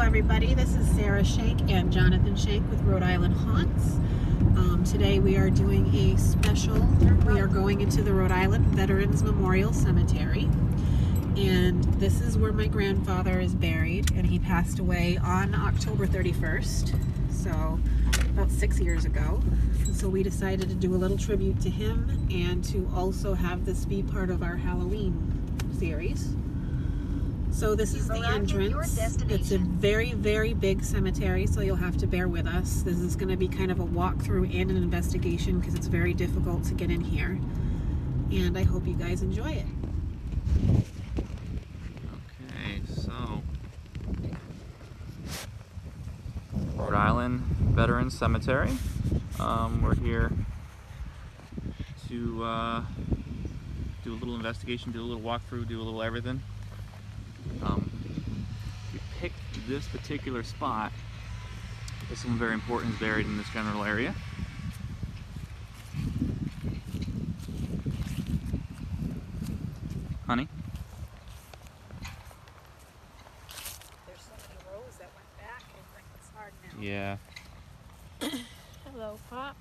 everybody, this is Sarah Shank and Jonathan Shank with Rhode Island Haunts. Today we are doing a special. We are going into the Rhode Island Veterans Memorial Cemetery, and this is where my grandfather is buried, and he passed away on October 31st, so about 6 years ago. And so we decided to do a little tribute to him and to also have this be part of our Halloween series. So this is the entrance. It's a very, very big cemetery, so you'll have to bear with us. This is going to be kind of a walkthrough and an investigation because it's very difficult to get in here. And I hope you guys enjoy it. Okay, so Rhode Island Veterans Cemetery. We're here to do a little investigation, do a little walkthrough, do a little everything. We picked this particular spot because someone very important is buried in this general area. Honey? There's so many rows that went back, it's hard now. Yeah. Hello, Pop.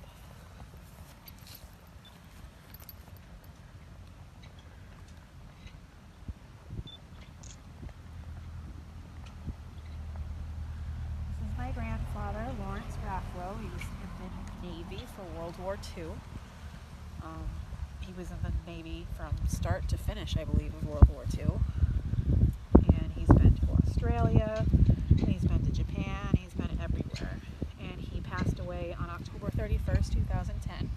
My grandfather, Lawrence Rathrow, he was in the Navy for World War II. He was in the Navy from start to finish, I believe, of World War II. And he's been to Australia, and he's been to Japan, he's been everywhere. And he passed away on October 31st, 2010.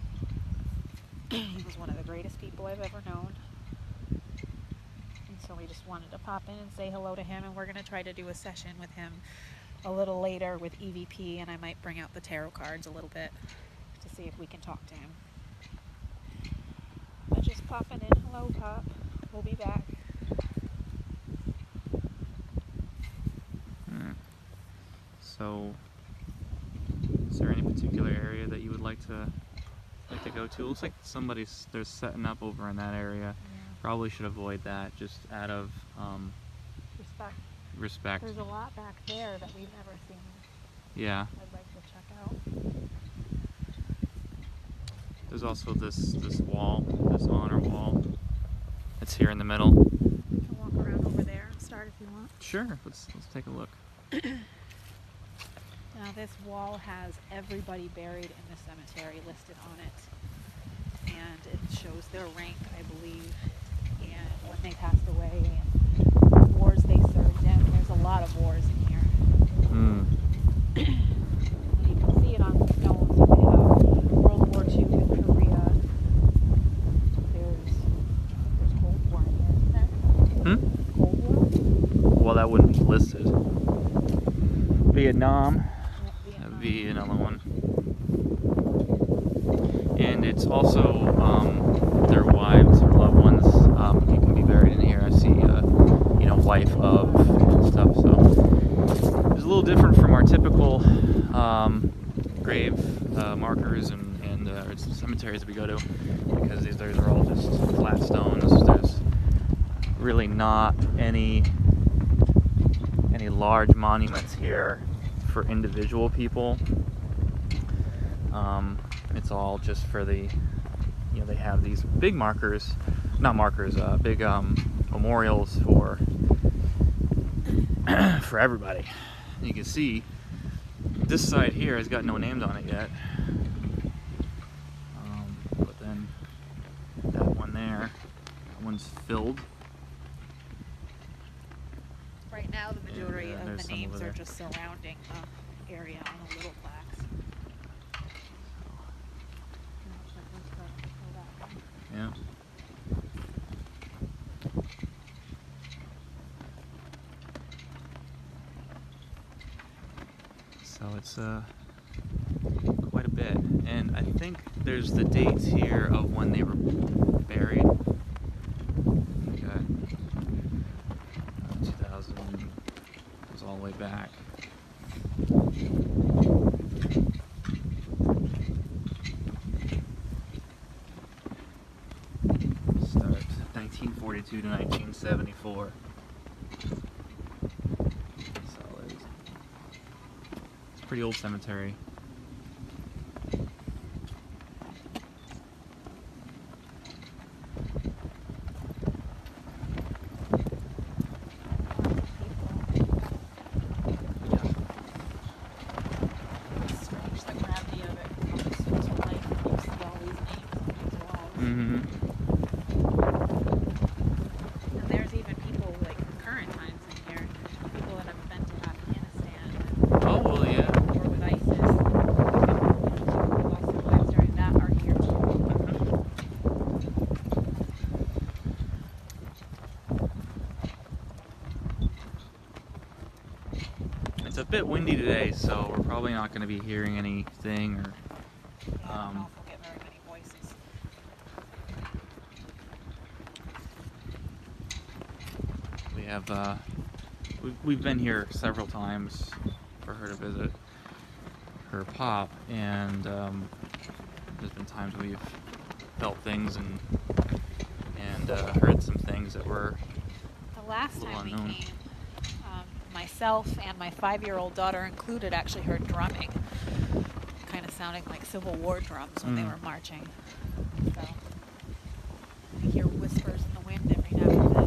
He was one of the greatest people I've ever known. And so we just wanted to pop in and say hello to him, and we're going to try to do a session with him a little later with EVP, and I might bring out the tarot cards a little bit to see if we can talk to him. But just popping in. Hello, Pop. We'll be back. So, is there any particular area that you would like to go to? It looks like they're setting up over in that area. Yeah. Probably should avoid that, just out of respect. There's a lot back there that we've never seen. Yeah. I'd like to check out. There's also this wall, this honor wall. It's here in the middle. You can walk around over there and start if you want. Sure. Let's take a look. Now this wall has everybody buried in the cemetery listed on it, and it shows their rank, I believe, and when they passed away, and wars they served in. There's a lot of wars in here. And you can see it on the stones. We have World War II in Korea. There's Cold War in here, isn't there? Cold War? Well, that wouldn't be listed. Vietnam. That'd be another one. And it's also their wives or loved ones. You can be buried in here. I see, wife of and stuff. So it's a little different from our typical grave markers and cemeteries that we go to, because these are all just flat stones. There's really not any large monuments here for individual people. It's all just for the, they have these big markers, not markers, big memorials for everybody. You can see this side here has got no names on it yet, but then that one there, that one's filled. Right now the majority of the names are there. just surrounding the area on the little plaques. Yeah. So it's quite a bit, and I think there's the dates here of when they were buried. Okay. 2000 goes all the way back. Start 1942 to 1974. So Pretty old cemetery. Strange, the gravity of it comes to life when you see all these names on these walls. Mm-hmm. And there's even people like current times in here, people that have been to Afghanistan Oh, well, yeah. or with ISIS, people who lost their lives during that are here too. It's a bit windy today, so we're probably not going to be hearing anything. Or Yeah, I don't know if we'll get very many voices. we have we've been here several times for her to visit her pop, and there's been times we've felt things and heard some things that were The last a little time we unknown. came, myself and my 5-year-old daughter included actually heard drumming, kind of sounding like Civil War drums when they were marching. So I hear whispers in the wind every now and then.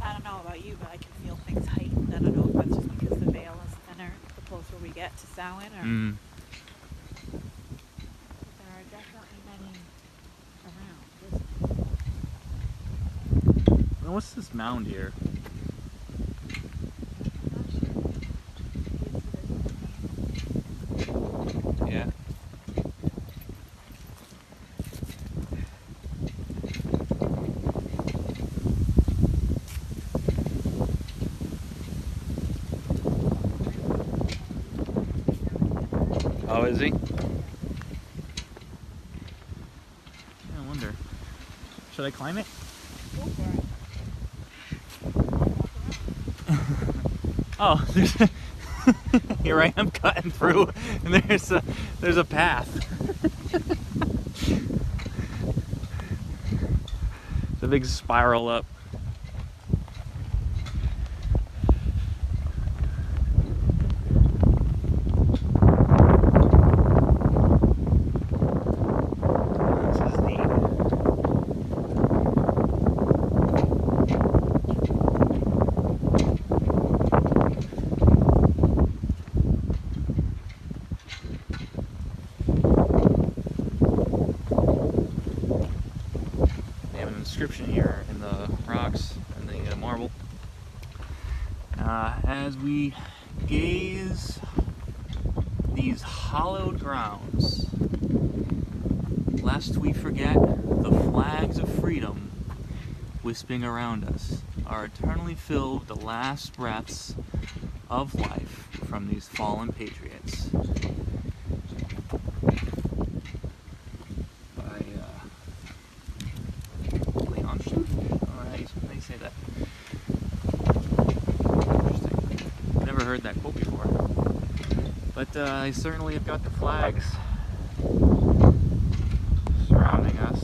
I don't know about you, but I can feel things heightened. I don't know if that's just because the veil is thinner the closer we get to Samhain, or there are definitely many around. Well, what's this mound here? Yeah. Oh, is he? I wonder. Should I climb it? Go for it. Oh, here I am cutting through, and there's a path. It's a big spiral up. This is neat. They have an inscription here in the rocks and the marble. As we gaze these hallowed grounds, lest we forget the flags of freedom wisping around us are eternally filled with the last breaths of life from these fallen patriots. By Leon Schuth. How do you say that? Interesting. Never heard that quote before. But I certainly have got the flags surrounding us.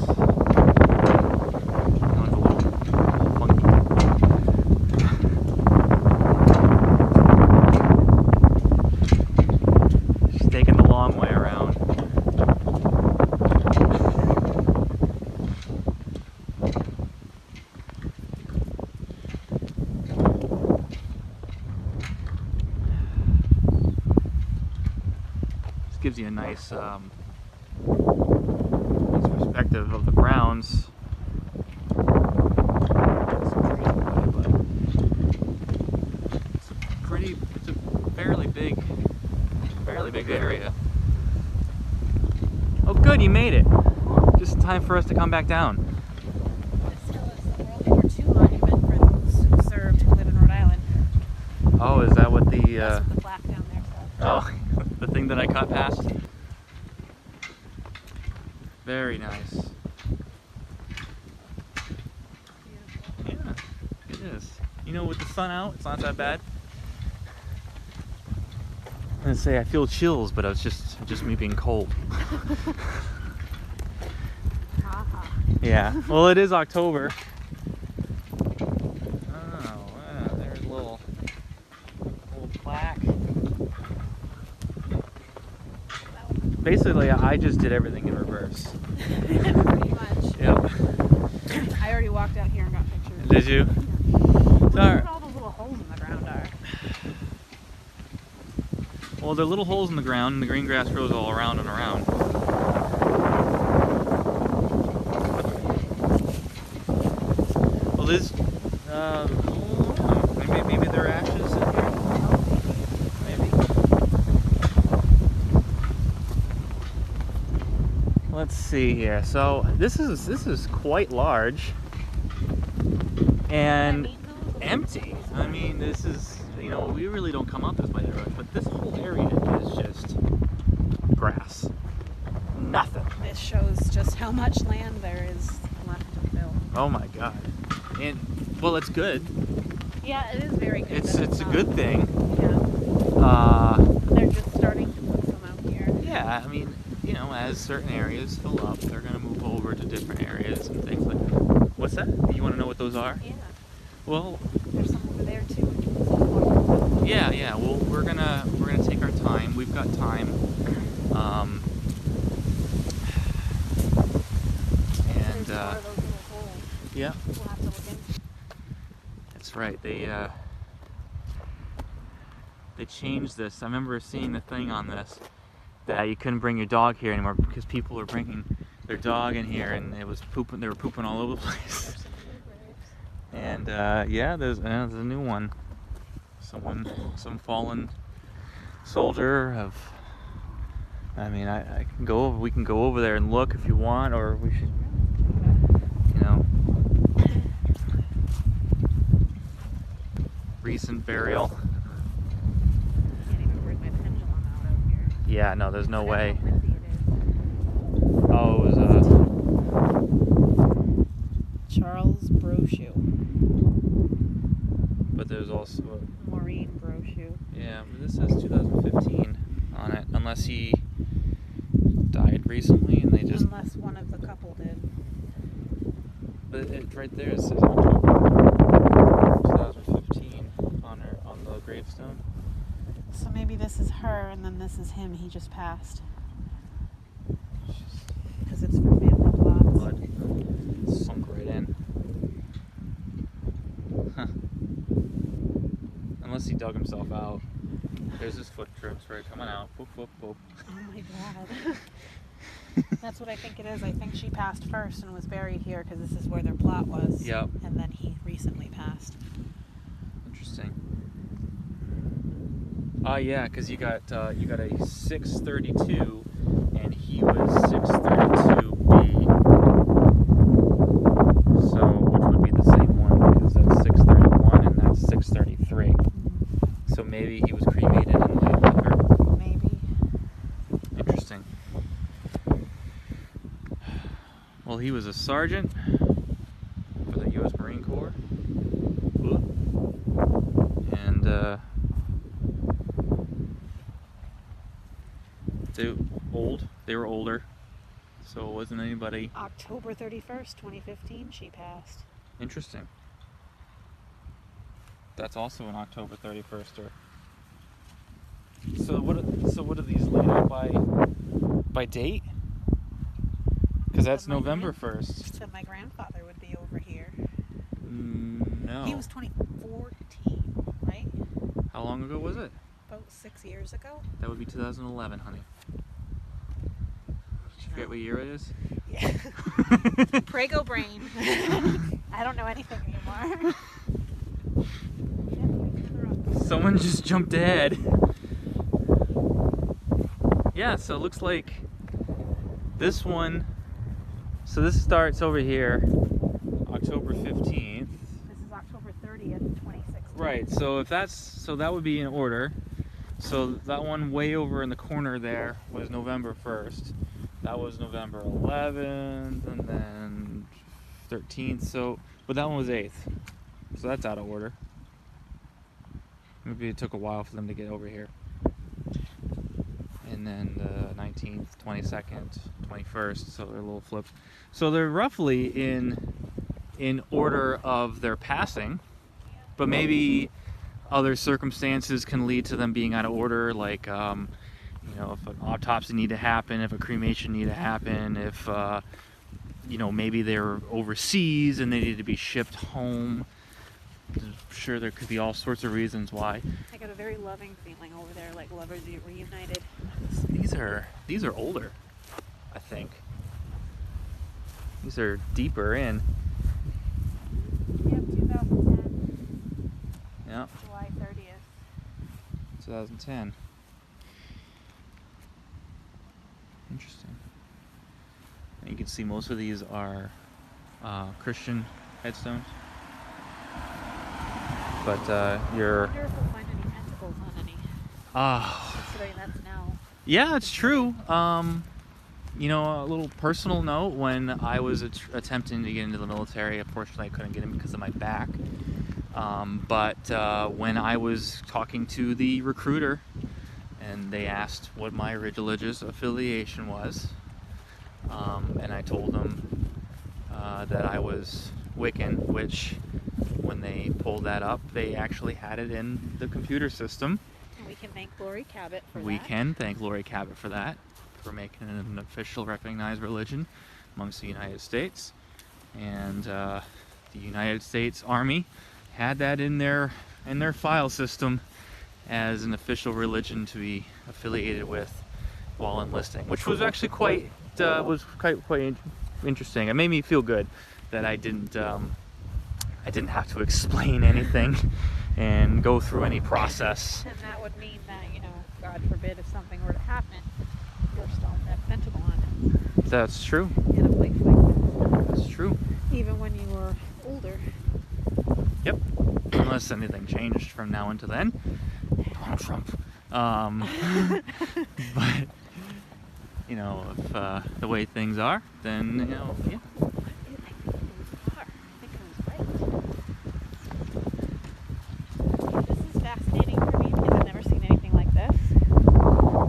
One's a little funky. She's taking the long way around. This gives you a nice perspective of the grounds. It's a fairly big area. Oh good, you made it. Just in time for us to come back down. This hill is the World War II monument for those who served who live in Rhode Island. Oh, is that what the That's what the plaque down there says. oh, the thing that I cut past? Very nice. Yeah, it is. You know, with the sun out, it's not that bad. I'm gonna say I feel chills, but it's just me being cold. Yeah. Well, it is October. Oh, wow, there basically, I just did everything in reverse. Pretty much. Yep. I already walked out here and got pictures. Did you? Look Sorry. what all those little holes in the ground are. Well, they're little holes in the ground, and the green grass grows all around and around. Well, this, maybe there are ashes in here. Maybe. Let's see here. So this is quite large and empty. I mean, this is, you know, we really don't come up this way, but this whole area is just grass. Nothing. This shows just how much land there is left to fill. Oh my god. And well, it's good. Yeah, it is very good. It's a good thing. Yeah. They're just starting to put some out here. Yeah, I mean, you know, as certain areas fill up, they're gonna move over to different areas and things like that. What's that? You want to know what those are? Yeah. Well, There's some over there too. yeah. Well, we're gonna take our time. We've got time. And There's more of those little holes. yeah, We'll have to look into. that's right. They changed this. I remember seeing the thing on this that you couldn't bring your dog here anymore because people were bringing their dog in here and it was pooping. They were pooping all over the place. And yeah, there's a new one. Some fallen soldier of. I mean, I can go. We can go over there and look if you want, or we should, you know, recent burial. Can't even bring my pendulum out here. Yeah, no, there's no way. How windy it is. Oh, it was Charles Brochu. but there's also. Maureen Brochu. Yeah, but this says 2015 on it, unless he died recently and they just. Unless one of the couple did. But it right there it says October 2015 on the gravestone. So maybe this is her and then this is him. He just passed. Because it's for family plots. Blood sunk right in. Huh. Unless he dug himself out. There's his foot trips right coming out. Boop, boop, boop. Oh my god. That's what I think it is. I think she passed first and was buried here because this is where their plot was. Yep. And then he recently passed. Interesting. Yeah, because you got a 632, and he was 632B. So which would be the same one because that's 631 and that's 633. So maybe he was cremated in light liquor. Maybe. Interesting. Well, he was a sergeant for the U.S. Marine Corps. And they were older, so it wasn't anybody. October 31st, 2015, she passed. Interesting. That's also an October 31st. So what are these laid out by date? Because that's November 1st. So my grandfather would be over here. No. He was 2014, right? How long ago was it? About 6 years ago. That would be 2011, honey. Did you forget what year it is? Yeah. Prego brain. I don't know anything anymore. Someone just jumped ahead. Yeah, so it looks like this one. So this starts over here, October 15th. This is October 30th, 2016. Right. So if that would be in order. So that one way over in the corner there was November 1st. That was November 11th, and then 13th. So, but that one was 8th. So that's out of order. Maybe it took a while for them to get over here. And then the 19th, 22nd, 21st, so they're a little flipped. So they're roughly in order of their passing, but maybe other circumstances can lead to them being out of order, like you know, if an autopsy need to happen, if a cremation need to happen, if you know, maybe they're overseas and they need to be shipped home. I'm sure there could be all sorts of reasons why. I got a very loving feeling over there, like lovers reunited. These are older, I think. These are deeper in. Yep, 2010. Yeah. July 30th. 2010. Interesting. And you can see most of these are Christian headstones. But I wonder if we'll find any pentacles on any. Considering that's now. Yeah, it's true. You know, a little personal note, when I was attempting to get into the military, unfortunately I couldn't get in because of my back. But when I was talking to the recruiter and they asked what my religious affiliation was, and I told them that I was Wiccan, which when they pulled that up, they actually had it in the computer system. And we can thank Lori Cabot for that. We can thank Lori Cabot for that, for making it an official recognized religion amongst the United States. And the United States Army had that in their file system as an official religion to be affiliated with while enlisting, which was actually quite interesting. It made me feel good that I didn't have to explain anything and go through any process. And that would mean that, you know, God forbid, if something were to happen, you're still in that Pentagon. That's true. In a place like this. That's true. Even when you were older. Yep. Unless anything changed from now until then. Donald Trump. But you know, if the way things are, then you know, yeah.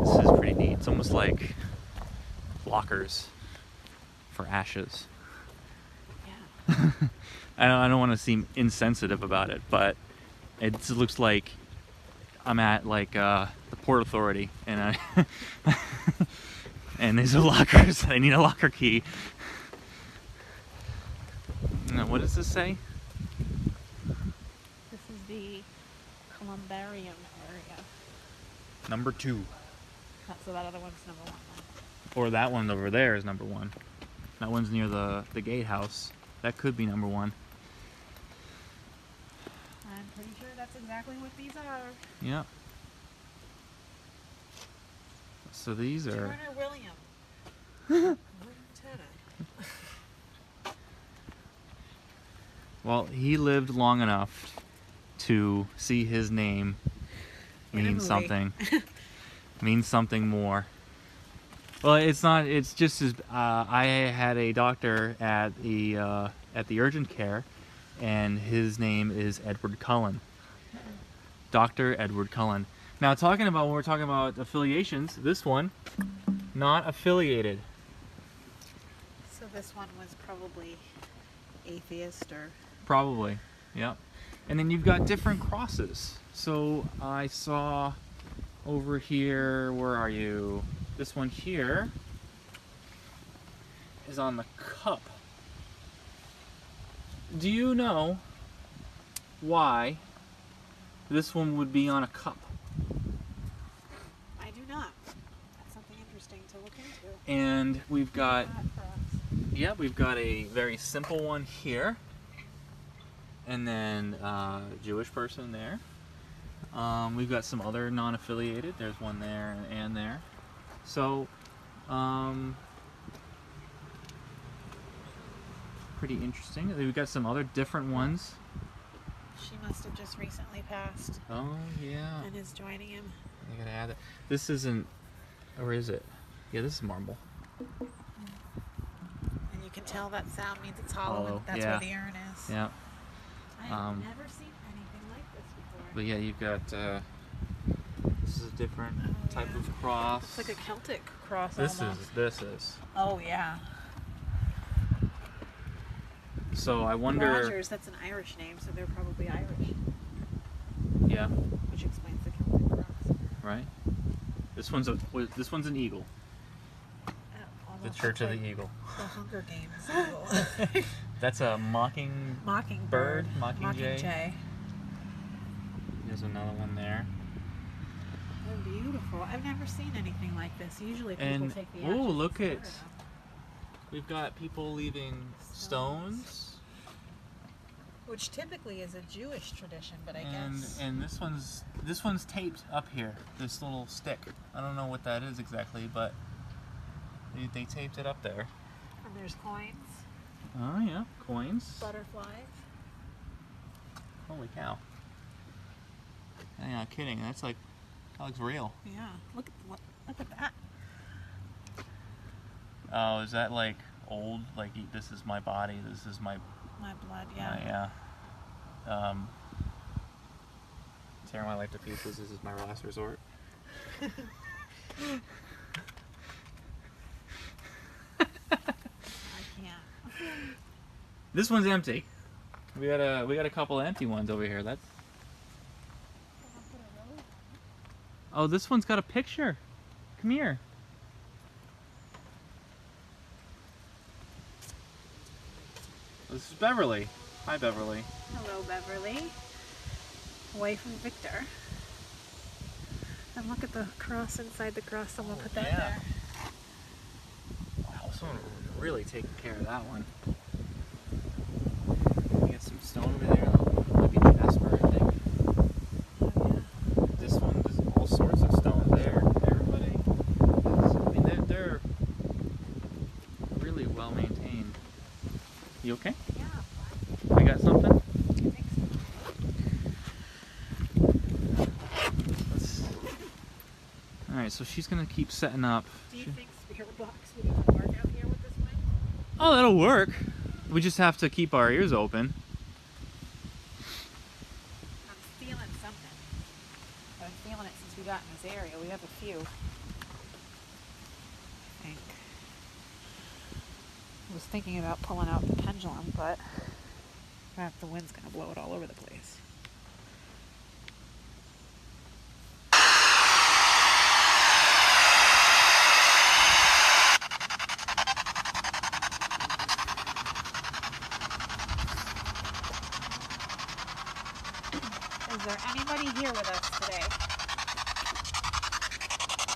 This is pretty neat. It's almost like lockers for ashes. Yeah. I don't want to seem insensitive about it, but it looks like I'm at like the Port Authority, and and these are lockers. I need a locker key. Now, what does this say? This is the columbarium area. Number 2. So that other one's number 1. Or that one over there is number 1. That one's near the gatehouse. That could be number 1. I'm pretty sure that's exactly what these are. Yeah. So these are... Turner William. Lieutenant. Well, he lived long enough to see his name mean something. Mean something more. Well, it's not. It's just as I had a doctor at the urgent care, and his name is Edward Cullen. Dr. Edward Cullen. Now, when we're talking about affiliations, this one, not affiliated. So this one was probably atheist or... Probably, yep. And then you've got different crosses. So I saw over here, where are you? This one here is on the cup. Do you know why this one would be on a cup? I do not. That's something interesting to look into. And we've got, For us. yeah, we've got a very simple one here. And then Jewish person there. We've got some other non-affiliated. There's one there and there. So, pretty interesting. We've got some other different ones. She must have just recently passed. Oh, yeah. And is joining him. I gotta add that. This isn't, or is it? Yeah, this is marble. And you can tell that sound means it's hollow, Hollow, and that's yeah. where the urn is. Yeah. I have never seen anything like this before. But yeah, you've got, this is a different type of cross. It's like a Celtic cross This almost. is. Oh, yeah. So I wonder. Rogers, that's an Irish name, so they're probably Irish. Yeah. Which explains the Celtic cross. Right. This one's an eagle. The Church of the Eagle. The Hunger Games eagle. That's a mockingbird. Mockingjay. There's another one there. They're beautiful. I've never seen anything like this. Usually people take the ashes. Oh, look and at. scatter them. We've got people leaving stones. Which typically is a Jewish tradition, but I guess. And this one's taped up here. This little stick. I don't know what that is exactly, but they taped it up there. And there's coins. Oh yeah, coins. Butterflies. Holy cow! I'm not kidding. That looks real. Yeah. Look at that. Oh, is that like old? Like this is my body. This is my blood. Yeah. Yeah. Tear my life to pieces. This is my last resort. I can't. This one's empty. We got a couple empty ones over here. That's. Oh, this one's got a picture. Come here. This is Beverly. Hi, Beverly. Hello, Beverly. Away from Victor. And look at the cross inside the cross. Someone put that there. Wow, someone really taking care of that one. You get some stone over there. Might be Jasper, I think. Oh, yeah. This one, there's all sorts of stones there. Everybody. I mean, they're really well maintained. You okay? Yeah. I got something? I think so. Alright, so she's gonna keep setting up. Do you think spirit box would even work out here with this mic? Oh, that'll work. We just have to keep our ears open. I'm feeling something. I've been feeling it since we got in this area. We have a few. I think. I was thinking about pulling out the pendulum, but the wind's going to blow it all over the place. Is there anybody here with us today?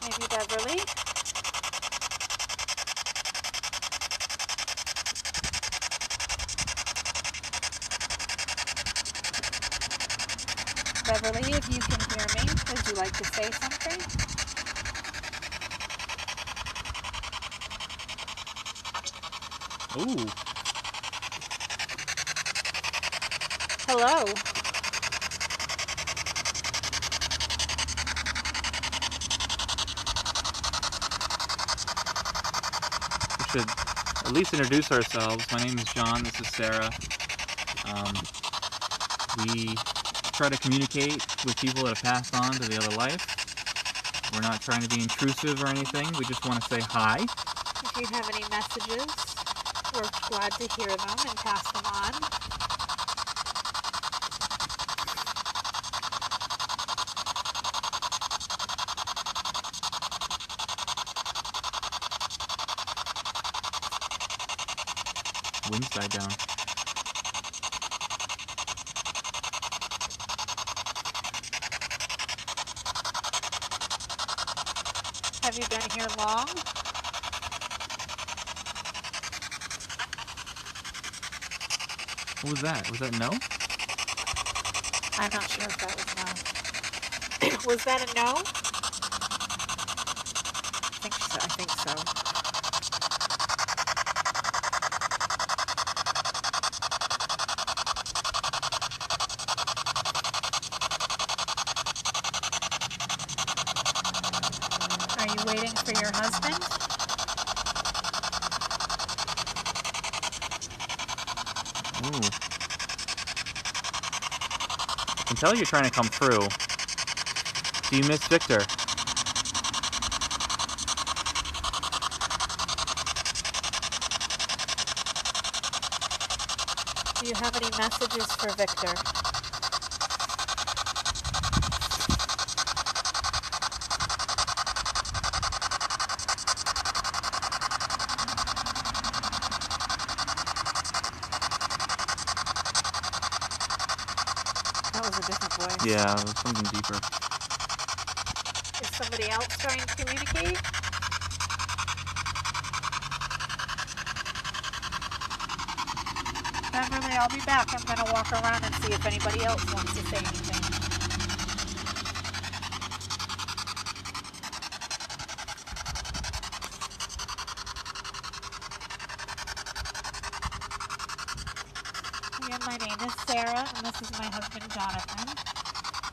Maybe Beverly? Beverly, if you can hear me, would you like to say something? Ooh. Hello. We should at least introduce ourselves. My name is John. This is Sarah. We try to communicate with people that have passed on to the other life. We're not trying to be intrusive or anything. We just want to say hi. If you have any messages, we're glad to hear them and pass them on. Wind's died down. Have you been here long? What was that? Was that no? I'm not sure if that was no. Was that a no? I think so. Are you waiting for your husband? Ooh. I can tell you're trying to come through. Do you miss Victor? Do you have any messages for Victor? That was a different voice. Yeah, it was something deeper. Is somebody else trying to communicate? Beverly, I'll be back. I'm going to walk around and see if anybody else wants to say anything. Again, my name is Sarah, and this is my husband, Jonathan.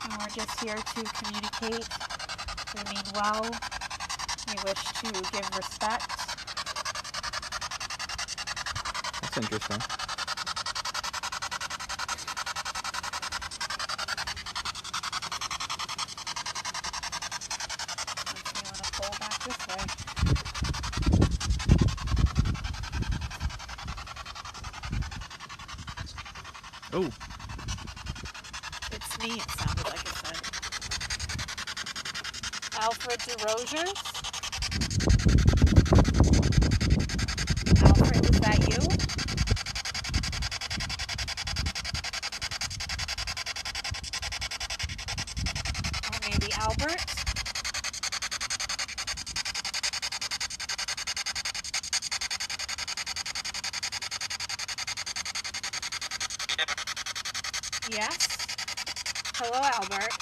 And we're just here to communicate. We mean well. We wish to give respect. That's interesting. If you want to pull back this way. Oh. It's me, it sounded like it said. Alfred DeRosiers? Alfred, was that you? Or maybe Albert? Yes? Hello, Albert.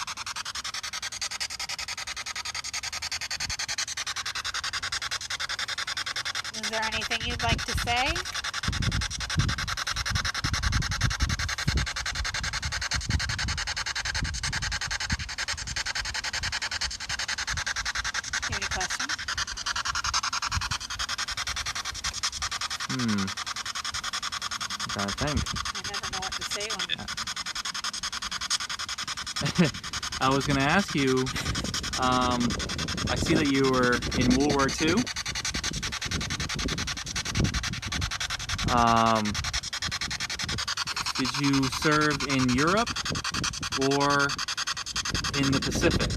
Is there anything you'd like to say? Any questions? I'm trying to think. I never know what to say when I was going to ask you, I see that you were in World War II. Did you serve in Europe or in the Pacific?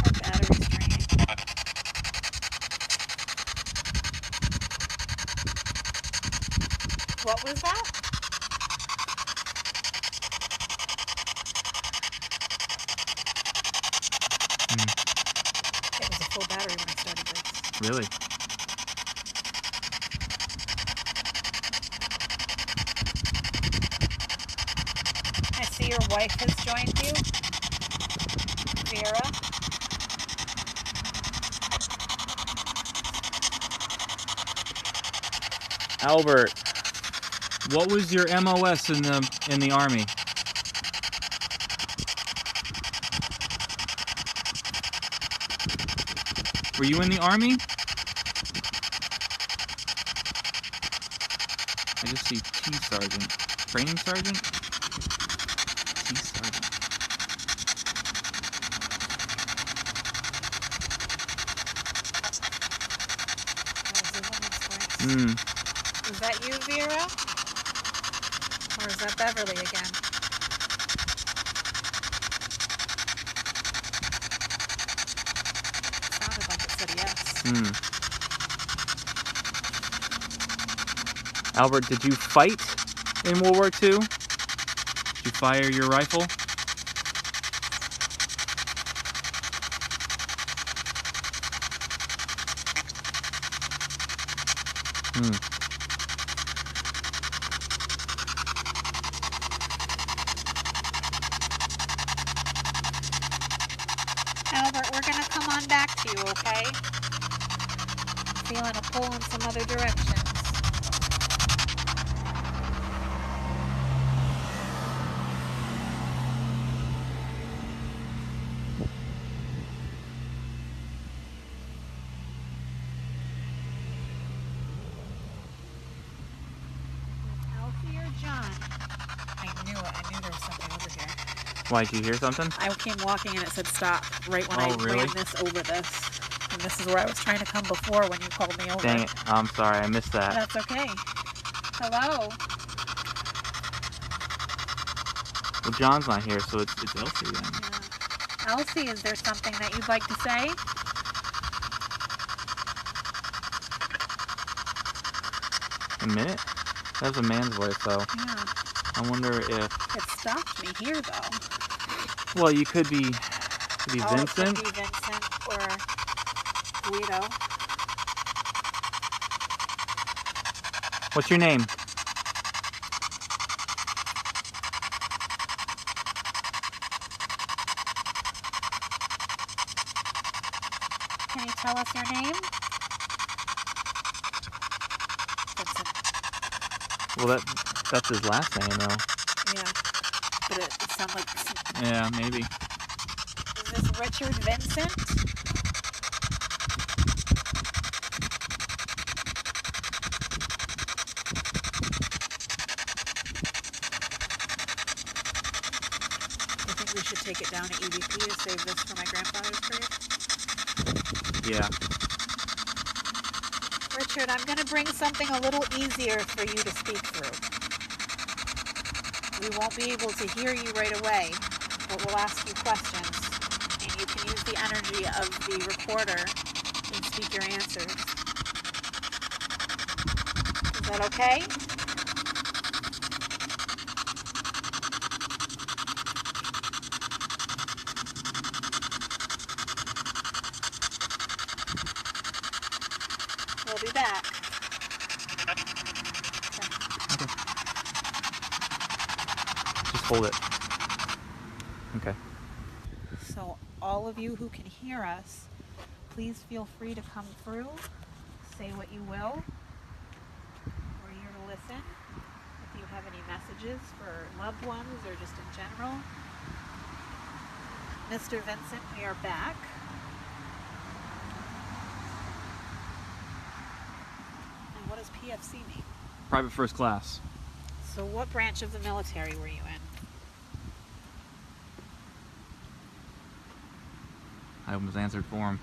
our battery's draining. What was that? It was a full battery when I started this. Really? I see your wife has joined you, Vera. Albert, what was your MOS in the Army? Were you in the Army? I just see T Sergeant. Training Sergeant? T Sergeant. Is that you, Vera? Or is that Beverly again? It sounded like it said yes. Albert, did you fight in World War II? Did you fire your rifle? Albert, we're going to come on back to you, okay? Feeling a pull in some other directions. Alfie or John? I knew it. I knew there was something over here. Why, did you hear something? I came walking and it said stop right when I really? ran this over this. And this is where I was trying to come before when you called me over. Dang it. I'm sorry, I missed that. That's okay. Hello? Well, John's not here, so it's Elsie then. Yeah. Elsie, is there something that you'd like to say? A minute? That was a man's voice, though. Yeah. I wonder if... It stopped me here, though. Well, you could be Oh, Vincent. it could be Vincent or Guido. What's your name? Can you tell us your name? Vincent. Well, that's his last name, though. Yeah. But it sounds like... Yeah, maybe. Is this Richard Vincent? I think we should take it down to EVP to save this for my grandfather's grave. Yeah. Richard, I'm going to bring something a little easier for you to speak through. We won't be able to hear you right away, but we'll ask you questions, and you can use the energy of the recorder and speak your answers. Is that okay? We'll be back. Just hold it. Okay. So all of you who can hear us, please feel free to come through, say what you will. We're here to listen. If you have any messages for loved ones or just in general. Mr. Vincent, we are back. And what does PFC mean? Private first class. So what branch of the military were you in? I almost answered for him.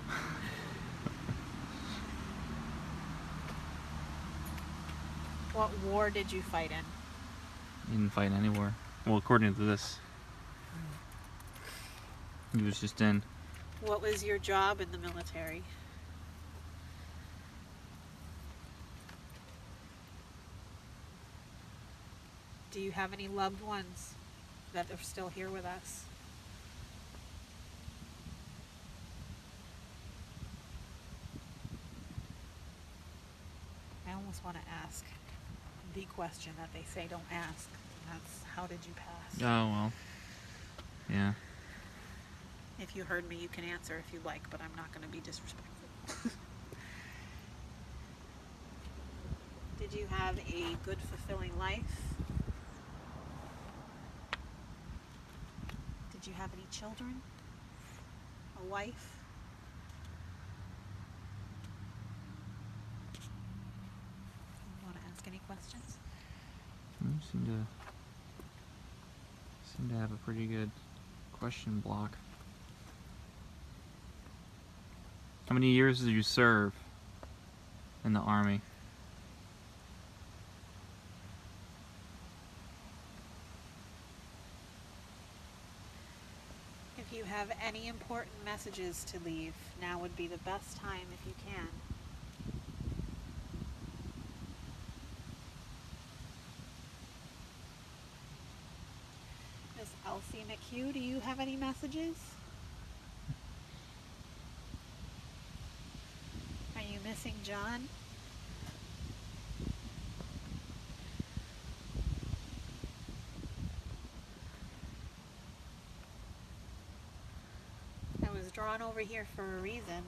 What war did you fight in? He didn't fight anywhere. Well, according to this, he was just in. What was your job in the military? Do you have any loved ones that are still here with us? I almost want to ask the question that they say don't ask. And that's, how did you pass? Oh, well. Yeah. If you heard me, you can answer if you like, but I'm not going to be disrespectful. Did you have a good, fulfilling life? Did you have any children? A wife? You want to ask any questions? You seem to have a pretty good question block. How many years did you serve in the Army? If you have any important messages to leave, now would be the best time if you can. Miss Elsie McHugh, do you have any messages? Are you missing John? I was drawn over here for a reason.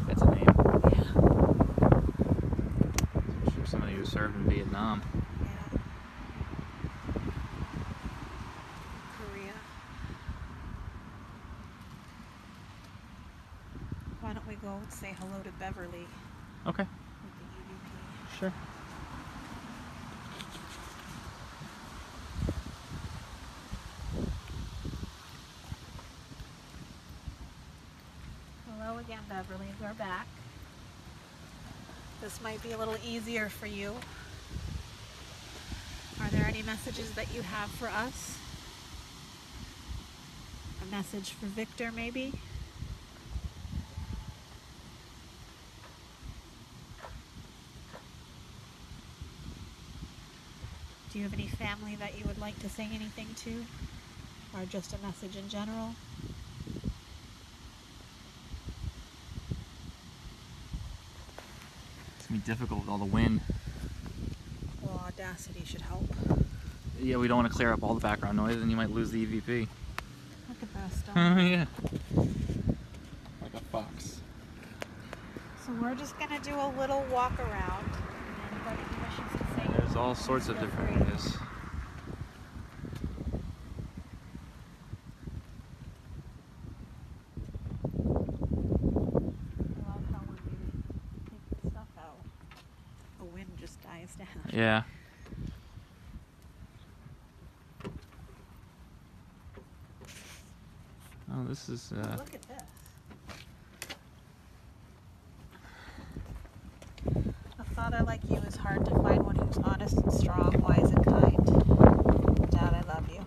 That's a name. Yeah. I'm sure somebody who served in Vietnam. Yeah. Korea. Why don't we go and say hello to Beverly Okay. with the EVP? Sure. Hello again, Beverly. We're back. This might be a little easier for you. Are there any messages that you have for us? A message for Victor, maybe? Do you have any family that you would like to say anything to? Or just a message in general? It's gonna be difficult with all the wind. Well, Audacity should help. Yeah, we don't want to clear up all the background noise, and you might lose the EVP. Look at this, Yeah. Like a fox. So we're just gonna do a little walk around. Anybody who wishes to say There's all sorts of different ways. I love how when we take the stuff out, the wind just dies down. Yeah. Oh, this is Look at this. A father like you is hard to find, one who's honest and strong, wise and kind. Dad, I love you.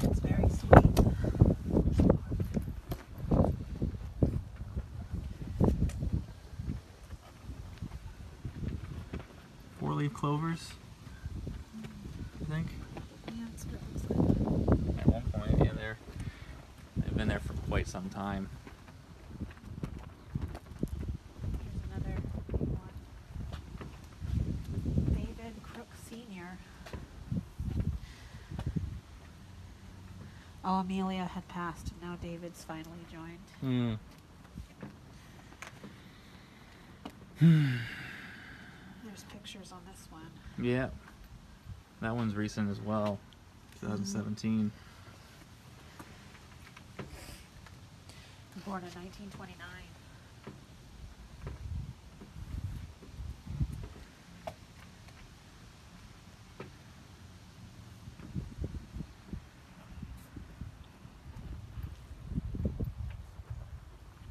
It's very sweet. four-leaf clovers, I think. Yeah, that's what it looks like. At one point, yeah, they've been there for quite some time. Here's another one. David Crook Sr. Oh, Amelia had passed, and now David's finally joined. There's pictures on this one. Yeah. That one's recent as well. 2017. Born in 1929.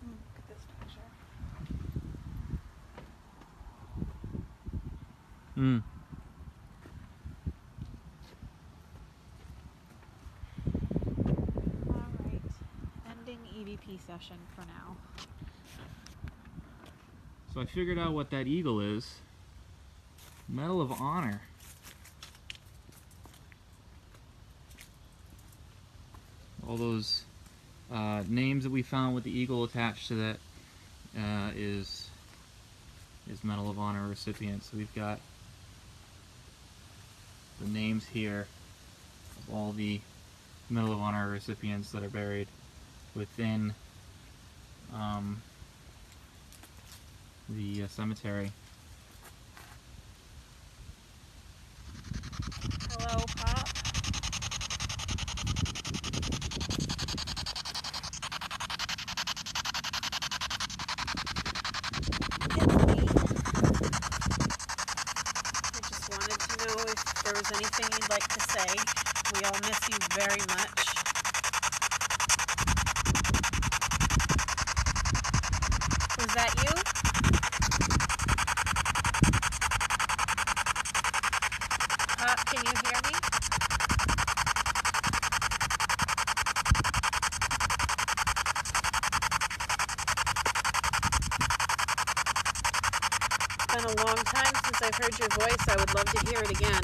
Look at this picture. Alright. Ending EVP session for now. So I figured out what that eagle is. Medal of Honor. All those names that we found with the eagle attached to that is Medal of Honor recipients. So we've got the names here of all the Medal of Honor recipients that are buried within the cemetery. Hello, Pop. I just wanted to know if there was anything you'd like to say. We all miss you very much. Was that you? Pop, can you hear me? It's been a long time since I've heard your voice. I would love to hear it again.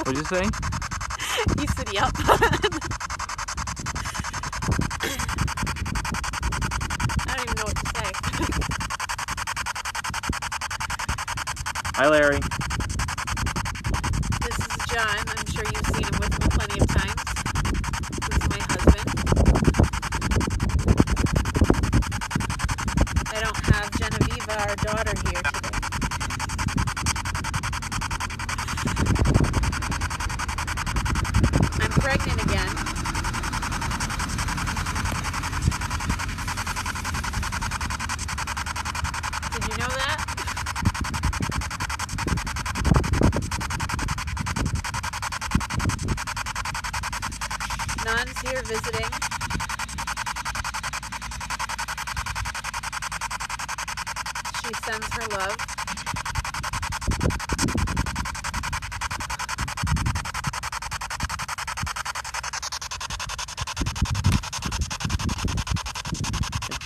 What'd you say? You said yep. I don't even know what to say. Hi, Larry. This is John. I'm sure you've seen him with me plenty of times. This is my husband. I don't have Genevieve, our daughter, here today. I'm pregnant again. Did you know that? here visiting. She sends her love.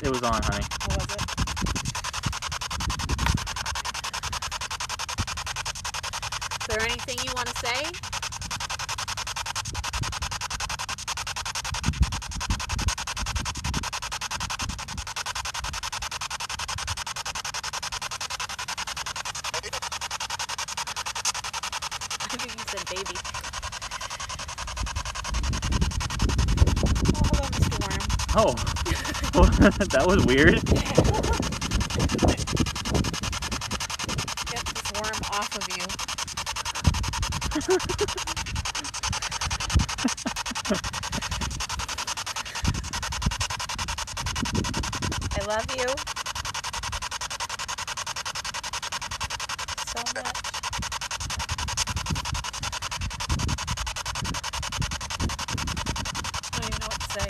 It was on, honey. What was it? Is there anything you want to say? I think you said baby. Oh, hello, Mr. Worm. Oh, that was weird. Get this worm off of you. I love you so much. I don't even know what to say.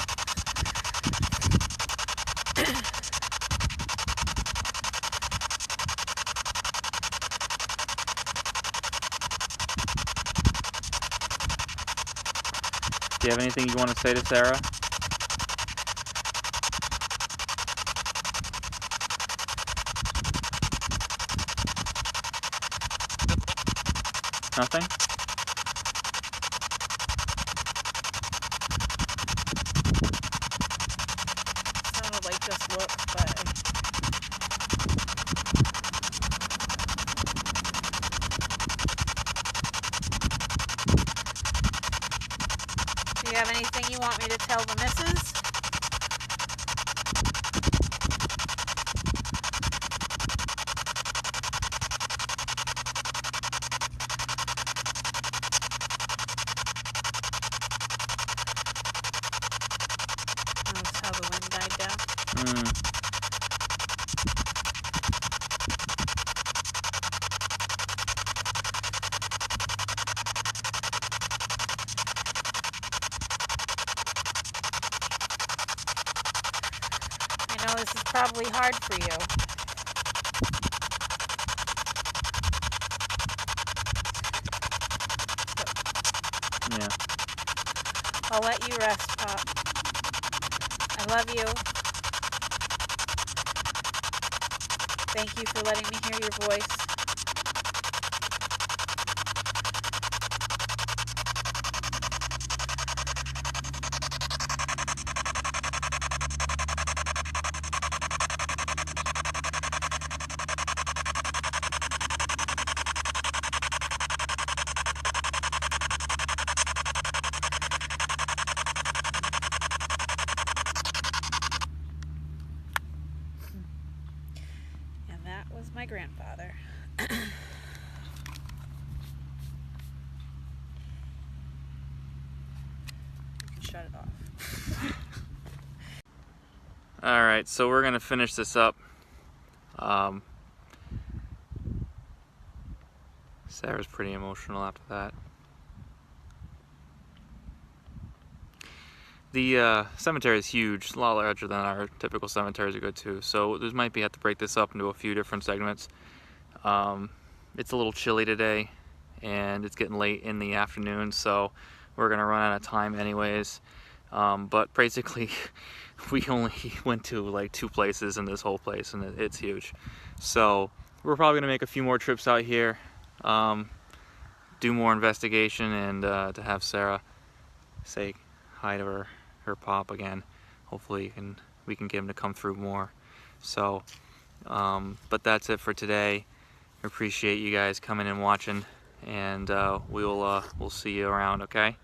Do you have anything you want to say to Sarah? Nothing? Sounded like just looks, but do you have anything you want me to tell the missus? Notice how the wind died down. I know this is probably hard for you. Yeah. I'll let you rest, Pop. I love you. Thank you for letting me hear your voice. And that was my grandfather. You can shut it off. Alright, so we're going to finish this up. Sarah's pretty emotional after that. The cemetery is huge, a lot larger than our typical cemeteries we go to, so there might be have to break this up into a few different segments. It's a little chilly today, and it's getting late in the afternoon, so we're gonna run out of time anyways. But basically, we only went to like 2 places in this whole place, and it's huge. So we're probably gonna make a few more trips out here, do more investigation, and to have Sarah say hi to her pop again. Hopefully we can get him to come through more. So but that's it for today. I appreciate you guys coming and watching, and we'll see you around, okay?